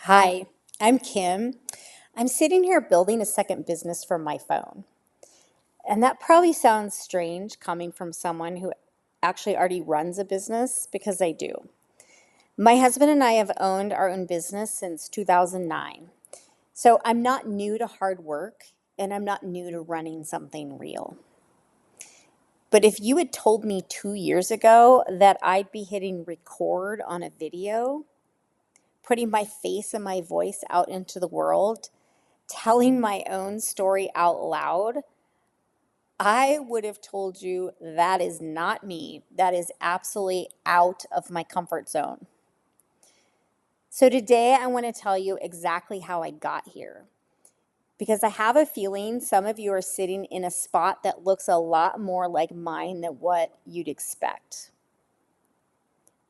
Hi, I'm Kim. I'm sitting here building a second business from my phone. And that probably sounds strange coming from someone who actually already runs a business because I do. My husband and I have owned our own business since 2009. So I'm not new to hard work and I'm not new to running something real. But if you had told me 2 years ago that I'd be hitting record on a video, putting my face and my voice out into the world, telling my own story out loud, I would have told you that is not me. That is absolutely out of my comfort zone. So today I want to tell you exactly how I got here. Because I have a feeling some of you are sitting in a spot that looks a lot more like mine than what you'd expect.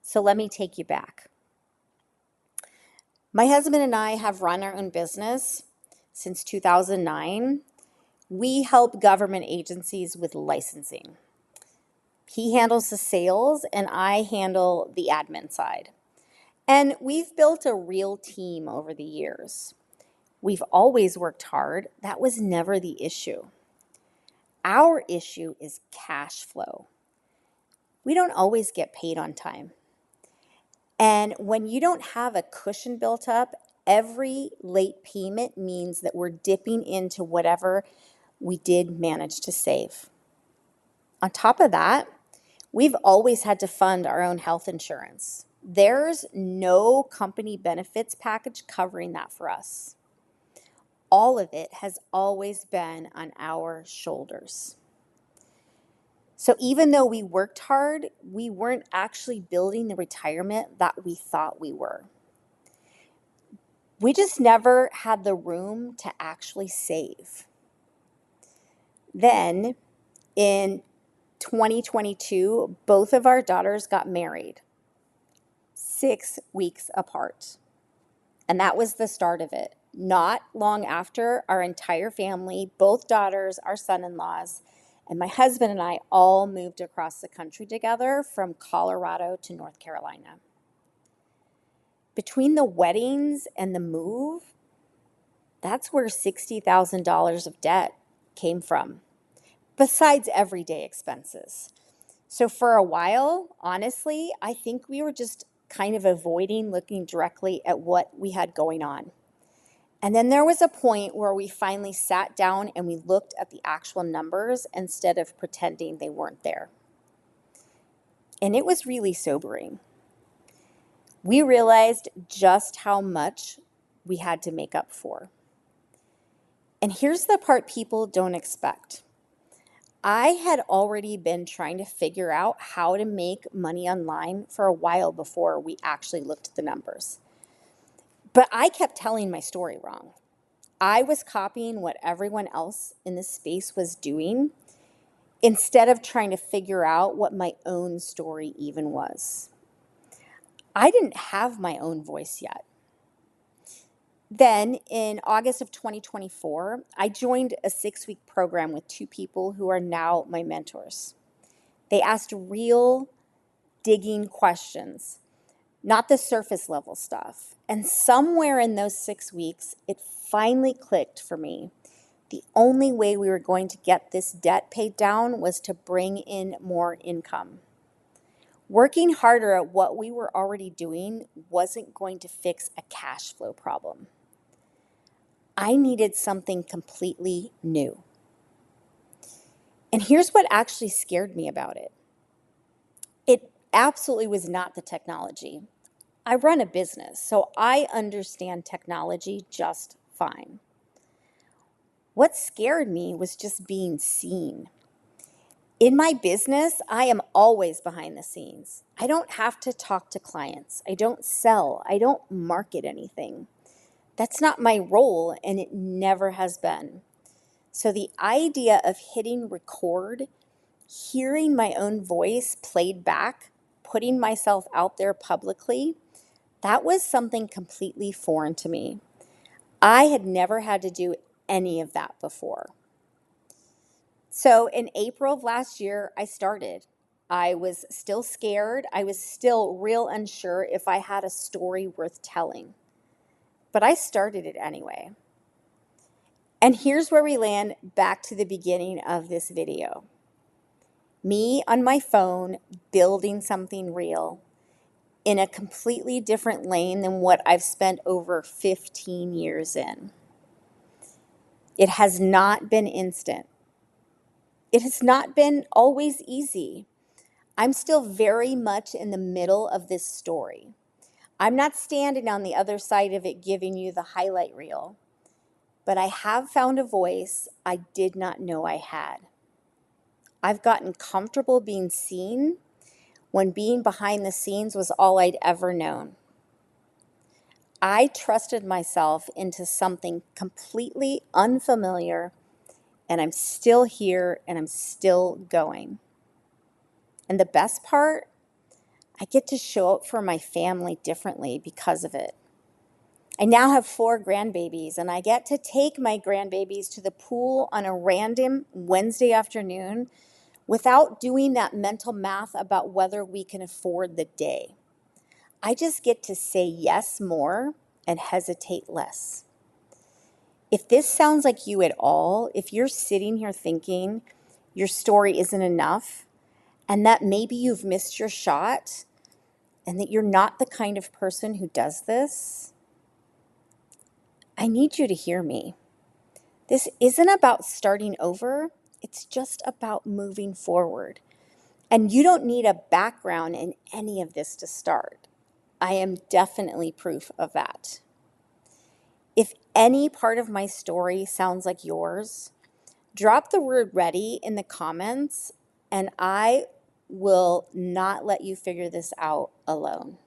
So let me take you back. My husband and I have run our own business since 2009. We help government agencies with licensing. He handles the sales and I handle the admin side. And we've built a real team over the years. We've always worked hard. That was never the issue. Our issue is cash flow. We don't always get paid on time. And when you don't have a cushion built up, every late payment means that we're dipping into whatever we did manage to save. On top of that, we've always had to fund our own health insurance. There's no company benefits package covering that for us. All of it has always been on our shoulders. So even though we worked hard, we weren't actually building the retirement that we thought we were. We just never had the room to actually save. Then in 2022, both of our daughters got married 6 weeks apart. And that was the start of it. Not long after, our entire family, both daughters, our son in laws, and my husband and I all moved across the country together from Colorado to North Carolina. Between the weddings and the move, that's where $60,000 of debt came from, besides everyday expenses. So for a while, honestly, I think we were just kind of avoiding looking directly at what we had going on. And then there was a point where we finally sat down and we looked at the actual numbers instead of pretending they weren't there. And it was really sobering. We realized just how much we had to make up for. And here's the part people don't expect. I had already been trying to figure out how to make money online for a while before we actually looked at the numbers. But I kept telling my story wrong. I was copying what everyone else in the space was doing instead of trying to figure out what my own story even was. I didn't have my own voice yet. Then in August of 2024, I joined a 6-week program with two people who are now my mentors. They asked real digging questions, not the surface level stuff. And somewhere in those 6 weeks, it finally clicked for me. The only way we were going to get this debt paid down was to bring in more income. Working harder at what we were already doing wasn't going to fix a cash flow problem. I needed something completely new. And here's what actually scared me about it. It absolutely was not the technology. I run a business, so I understand technology just fine. What scared me was just being seen. In my business, I am always behind the scenes. I don't have to talk to clients. I don't sell. I don't market anything. That's not my role, and it never has been. So the idea of hitting record, hearing my own voice played back, putting myself out there publicly, that was something completely foreign to me. I had never had to do any of that before. So in April of last year, I started. I was still scared. I was still real unsure if I had a story worth telling. but I started it anyway. And here's where we land back to the beginning of this video. Me on my phone building something real in a completely different lane than what I've spent over 15 years in. It has not been instant. It has not been always easy. I'm still very much in the middle of this story. I'm not standing on the other side of it giving you the highlight reel, but I have found a voice I did not know I had. I've gotten comfortable being seen when being behind the scenes was all I'd ever known. I trusted myself into something completely unfamiliar, and I'm still here and I'm still going. And the best part, I get to show up for my family differently because of it. I now have 4 grandbabies, and I get to take my grandbabies to the pool on a random Wednesday afternoon without doing that mental math about whether we can afford the day. I just get to say yes more and hesitate less. If this sounds like you at all, if you're sitting here thinking your story isn't enough and that maybe you've missed your shot and that you're not the kind of person who does this, I need you to hear me. This isn't about starting over. It's just about moving forward. And you don't need a background in any of this to start. I am definitely proof of that. If any part of my story sounds like yours, drop the word ready in the comments, and I will not let you figure this out alone.